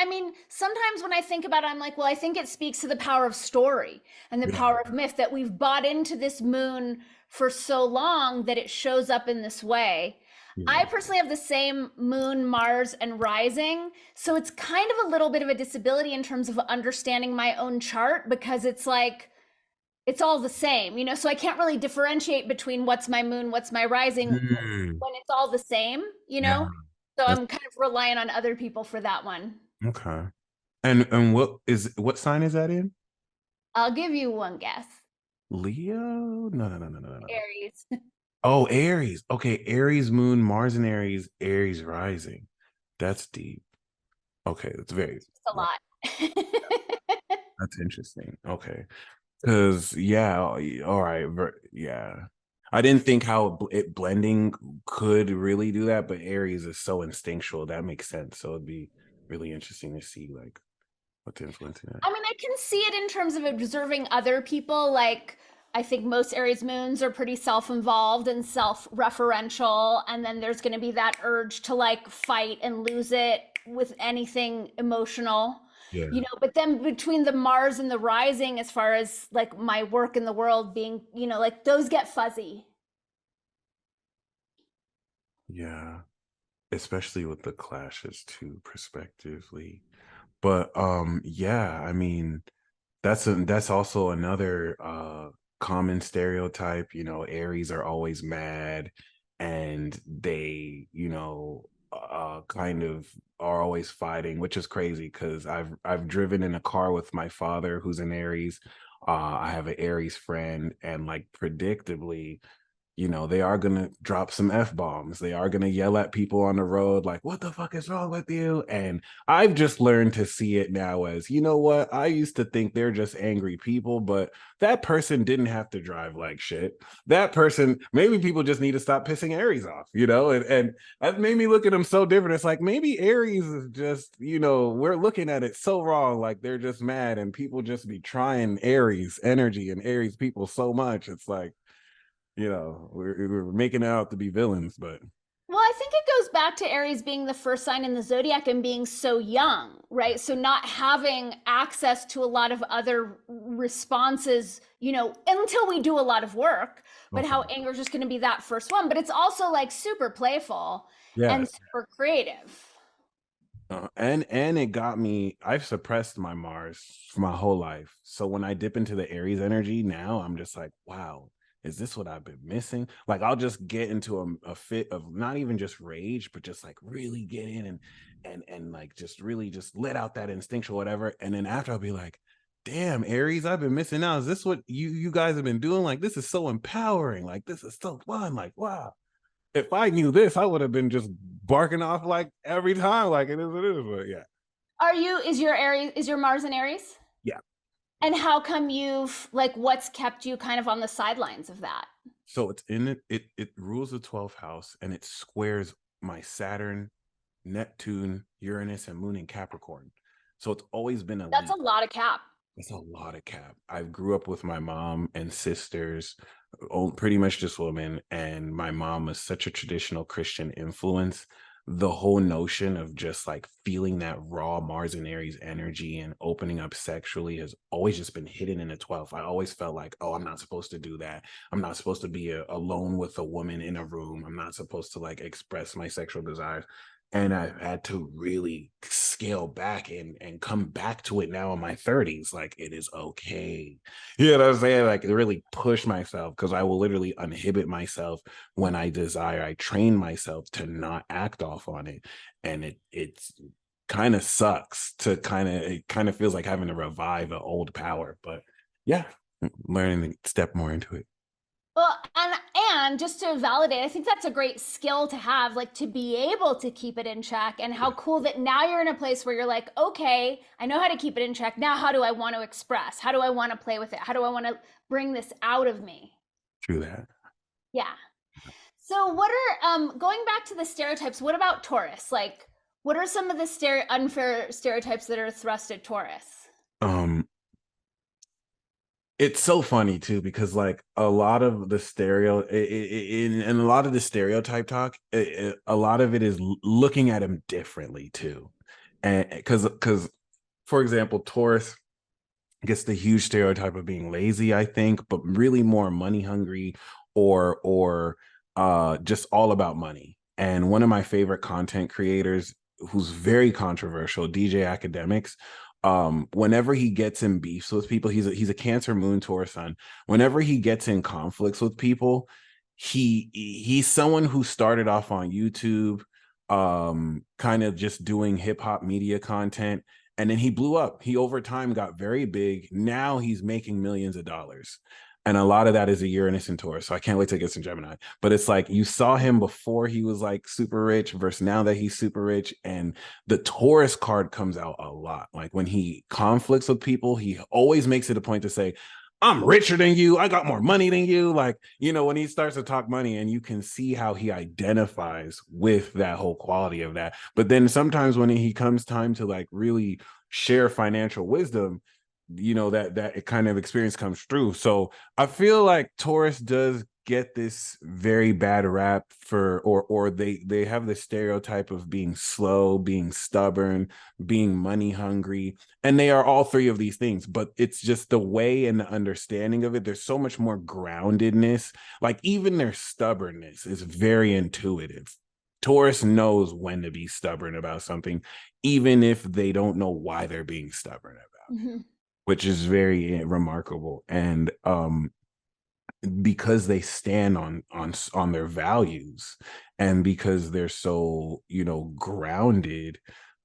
mean, sometimes when I think about it, I'm like, well, I think it speaks to the power of story and the Yeah. power of myth, that we've bought into this moon for so long that it shows up in this way. Yeah. I personally have the same moon, Mars, and rising. So it's kind of a little bit of a disability in terms of understanding my own chart because it's like, it's all the same, you know? So I can't really differentiate between what's my moon, what's my rising Mm, when it's all the same, you yeah. know? So That's I'm kind of relying on other people for that one. okay. And what sign is that in? I'll give you one guess. Leo? No, no, no, no, no, no, no. Aries. Oh, Aries. Okay, Aries moon, Mars and Aries, Aries rising. That's deep. Okay, that's very It's a lot. that's interesting. Okay. Because yeah, all right, yeah. I didn't think how it blending could really do that, but Aries is so instinctual. That makes sense. So it'd be really interesting to see like what's influencing that. I mean, I can see it in terms of observing other people. Like, I think most Aries moons are pretty self involved and self referential. And then there's going to be that urge to like fight and lose it with anything emotional, you Yeah. know. But then between the Mars and the rising, as far as like my work in the world being, you know, like those get fuzzy. Yeah. Especially with the clashes too, prospectively. But yeah, I mean, that's also another common stereotype. You know, Aries are always mad and they, kind of are always fighting, which is crazy because I've driven in a car with my father who's an Aries. I have an Aries friend, and like predictably, they are going to drop some F bombs. They are going to yell at people on the road, like, what the fuck is wrong with you? And I've just learned to see it now as, you know what? I used to think they're just angry people, but that person didn't have to drive like shit. That person, maybe people just need to stop pissing Aries off, and that made me look at them so different. It's like maybe Aries is just, we're looking at it so wrong. Like they're just mad and people just be trying Aries energy and Aries people so much. It's like, we're making it out to be villains, but Well, I think it goes back to Aries being the first sign in the zodiac and being so young, right? So not having access to a lot of other responses, you know, until we do a lot of work, but okay. how anger is just going to be that first one. But it's also like super playful Yeah. and super creative. And it got me. I've suppressed my Mars for my whole life. So when I dip into the Aries energy now, I'm just like, wow, is this what I've been missing? Like I'll just get into a fit of not even just rage, but just like really get in and like just really just let out that instinctual whatever. And then after I'll be like, damn, Aries, I've been missing out. Is this what you guys have been doing? Like this is so empowering. Like this is so fun. Like wow, if I knew this, I would have been just barking off like every time, like it is. But yeah, Is your Mars in Aries? yeah. And how come you've like what's kept you kind of on the sidelines of that? So it's in it. It rules the 12th house, and it squares my Saturn, Neptune, Uranus, and Moon in Capricorn. So it's always been That's a elite. lot of cap. It's a lot of cap. I grew up with my mom and sisters, pretty much just women. And my mom was such a traditional Christian influence. The whole notion of just like feeling that raw Mars and Aries energy and opening up sexually has always just been hidden in the 12th. I always felt like, oh, I'm not supposed to do that. I'm not supposed to be alone with a woman in a room. I'm not supposed to like express my sexual desires. And I've had to really scale back and come back to it now in my 30s. Like it is okay. You know what I'm saying? Like really push myself because I will literally uninhibit myself when I desire. I train myself to not act off on it. And it's kind of sucks to it kind of feels like having to revive an old power. But yeah, learning to step more into it. Well, and just to validate, I think that's a great skill to have, like to be able to keep it in check. And how cool that now you're in a place where you're like, okay, I know how to keep it in check. Now, how do I want to express? How do I want to play with it? How do I want to bring this out of me? True that. Yeah. So, what are going back to the stereotypes? What about Taurus? Like, what are some of the unfair stereotypes that are thrust at Taurus? Um, it's so funny too because like a lot of the and a lot of the stereotype talk, a lot of it is looking at him differently too, and because for example, Taurus gets the huge stereotype of being lazy, I think, but really more money hungry or just all about money. And one of my favorite content creators who's very controversial, DJ Academics, whenever he gets in beefs with people, he's a Cancer Moon Taurus Sun. Whenever he gets in conflicts with people, he's someone who started off on YouTube, kind of just doing hip hop media content, and then he blew up. He over time got very big. Now he's making millions of dollars. And a lot of that is a Uranus and Taurus. So I can't wait to get some Gemini. But it's like you saw him before he was like super rich versus now that he's super rich. And the Taurus card comes out a lot. Like when he conflicts with people, he always makes it a point to say, I'm richer than you. I got more money than you. Like, when he starts to talk money, and you can see how he identifies with that whole quality of that. But then sometimes when he comes time to like really share financial wisdom, that kind of experience comes through. So I feel like Taurus does get this very bad rap for, or they have the stereotype of being slow, being stubborn, being money hungry, and they are all three of these things. But it's just the way and the understanding of it. There's so much more groundedness. Like even their stubbornness is very intuitive. Taurus knows when to be stubborn about something, even if they don't know why they're being stubborn about it, which is very remarkable. And because they stand on their values, and because they're so grounded,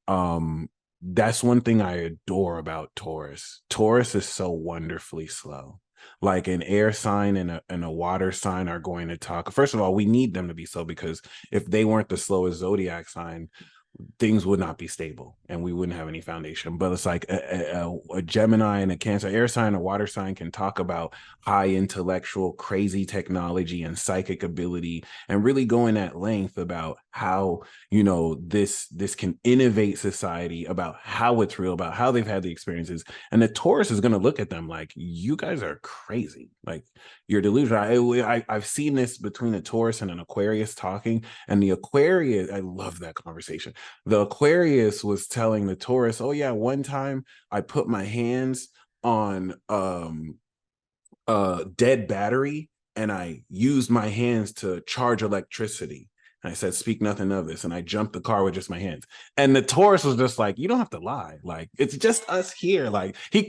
that's one thing I adore about Taurus is so wonderfully slow. Like an air sign and a water sign are going to talk. First of all, we need them to be slow, because if they weren't the slowest zodiac sign, things would not be stable and we wouldn't have any foundation. But it's like a Gemini and a Cancer air sign, a water sign, can talk about high intellectual, crazy technology and psychic ability, and really going at length about how this can innovate society, about how it's real, about how they've had the experiences. And the Taurus is going to look at them like, you guys are crazy, like you're delusional. I've seen this between a Taurus and an Aquarius talking, and the Aquarius, I love that conversation. The Aquarius was telling the Taurus, oh yeah, one time I put my hands on dead battery, and I used my hands to charge electricity. And I said, speak nothing of this. And I jumped the car with just my hands. And the Taurus was just like, you don't have to lie. Like, it's just us here. Like, he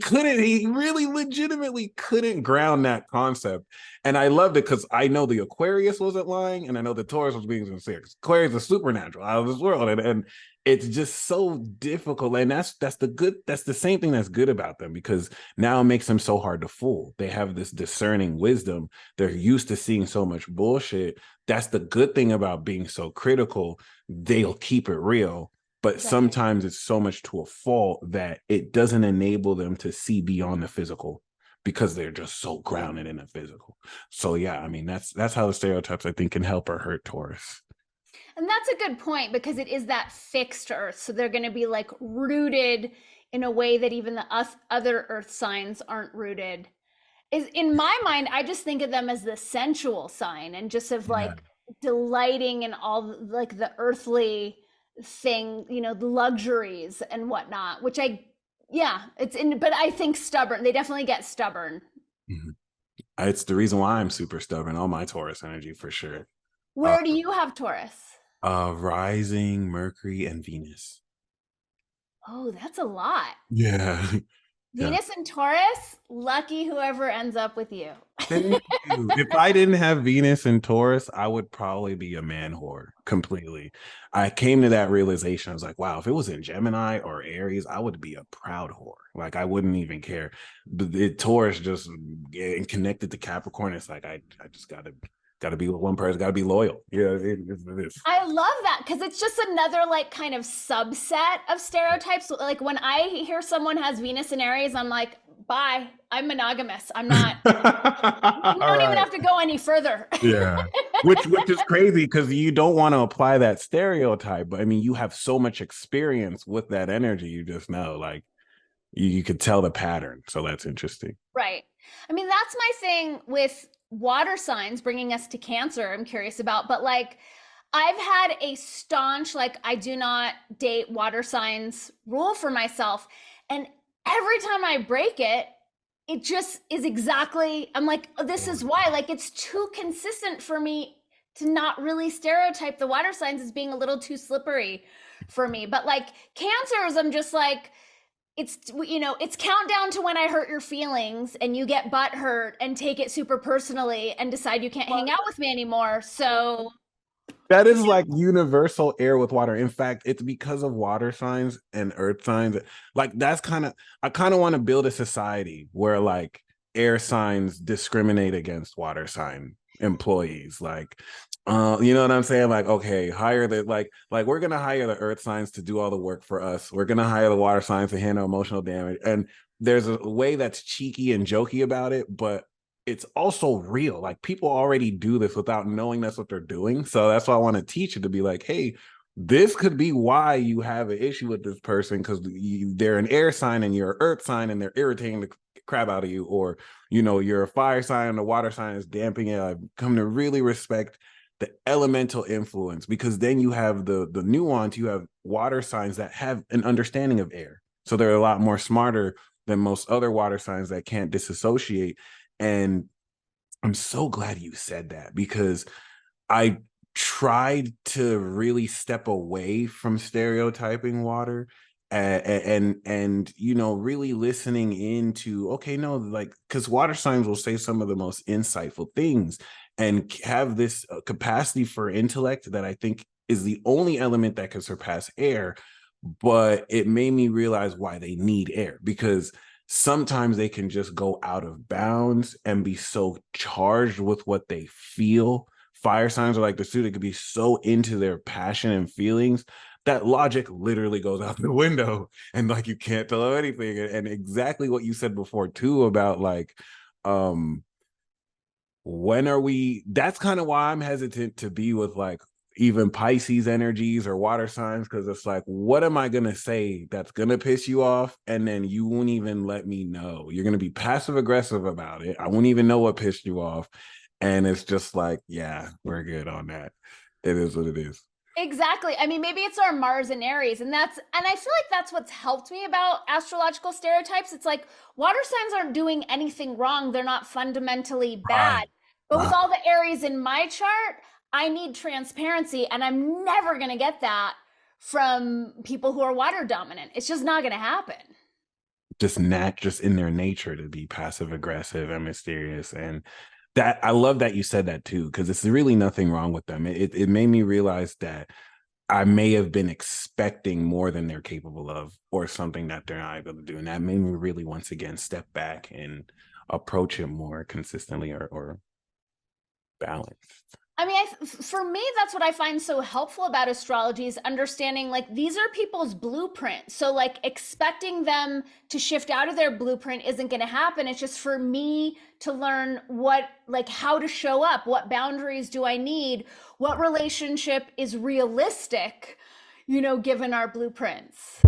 really legitimately couldn't ground that concept. And I loved it because I know the Aquarius wasn't lying, and I know the Taurus was being sincere. Aquarius is supernatural, out of this world. And it's just so difficult. And that's the same thing that's good about them, because now it makes them so hard to fool. They have this discerning wisdom. They're used to seeing so much bullshit. That's the good thing about being so critical. They'll keep it real, but sometimes it's so much to a fault that it doesn't enable them to see beyond the physical, because they're just so grounded in the physical. So yeah, I mean, that's how the stereotypes, I think, can help or hurt Taurus. And that's a good point, because it is that fixed earth. So they're going to be like rooted in a way that even the other earth signs aren't rooted. Is in my mind, I just think of them as the sensual sign, and just of like delighting in all like the earthly thing, the luxuries and whatnot, which but I think stubborn. They definitely get stubborn. Mm-hmm. It's the reason why I'm super stubborn. All my Taurus energy, for sure. Where do you have Taurus? Rising, Mercury, and Venus. Oh, that's a lot. Yeah. Venus and Taurus, lucky whoever ends up with you. Thank you. If I didn't have Venus and Taurus, I would probably be a man whore completely. I came to that realization. I was like, wow, if it was in Gemini or Aries, I would be a proud whore. Like, I wouldn't even care. But Taurus just getting connected to Capricorn, it's like, I just gotta be with one person, gotta be loyal. Yeah, it is. I love that, because it's just another like kind of subset of stereotypes. Like when I hear someone has Venus in Aries, I'm like, bye, I'm monogamous. I'm not. You don't even have to go any further. Yeah. Which is crazy, because you don't want to apply that stereotype. But I mean, you have so much experience with that energy, you just know, like you could tell the pattern. So that's interesting. Right. I mean, that's my thing with water signs, bringing us to Cancer. I'm curious about, but like I've had a staunch, like, I do not date water signs rule for myself. And every time I break it, it just is exactly, I'm like, oh, this is why, like, it's too consistent for me to not really stereotype the water signs as being a little too slippery for me. But like cancers, I'm just like, it's countdown to when I hurt your feelings and you get butt hurt and take it super personally and decide you can't hang out with me anymore. So That is like universal air with water. In fact, it's because of water signs and earth signs. Like that's I kind of want to build a society where like air signs discriminate against water sign employees. Like, you know what I'm saying? Like, okay, hire the like we're gonna hire the earth signs to do all the work for us. We're gonna hire the water signs to handle emotional damage. And there's a way that's cheeky and jokey about it, but it's also real. Like people already do this without knowing that's what they're doing. So that's why I want to teach you to be like, hey, this could be why you have an issue with this person because they're an air sign and you're an earth sign and they're irritating the crap out of you, or you're a fire sign and the water sign is damping it. I've come to really respect the elemental influence because then you have the nuance. You have water signs that have an understanding of air, so they're a lot more smarter than most other water signs that can't disassociate. And I'm so glad you said that because I tried to really step away from stereotyping water and really listening into, okay, no, like, because water signs will say some of the most insightful things and have this capacity for intellect that I think is the only element that can surpass air. But it made me realize why they need air, because sometimes they can just go out of bounds and be so charged with what they feel. Fire signs are like the student could be so into their passion and feelings that logic literally goes out the window and like you can't tell them anything. And exactly what you said before too about like when are we, that's kind of why I'm hesitant to be with like even Pisces energies or water signs, because it's like, what am I gonna say that's gonna piss you off? And then you won't even let me know. You're gonna be passive aggressive about it. I won't even know what pissed you off. And it's just like, yeah, we're good on that. It is what it is. exactly. I mean, maybe it's our Mars and Aries, and I feel like that's what's helped me about astrological stereotypes. It's like water signs aren't doing anything wrong. They're not fundamentally bad. Right. But with Right. all the Aries in my chart, I need transparency, and I'm never going to get that from people who are water dominant. It's just not going to happen. Just in their nature to be passive aggressive and mysterious. And that I love that you said that too, because it's really nothing wrong with them. It made me realize that I may have been expecting more than they're capable of, or something that they're not able to do. And that made me really once again step back and approach it more consistently or balanced. I mean, for me, that's what I find so helpful about astrology is understanding like these are people's blueprints. So, like, expecting them to shift out of their blueprint isn't going to happen. It's just for me to learn like, how to show up, what boundaries do I need, what relationship is realistic, given our blueprints.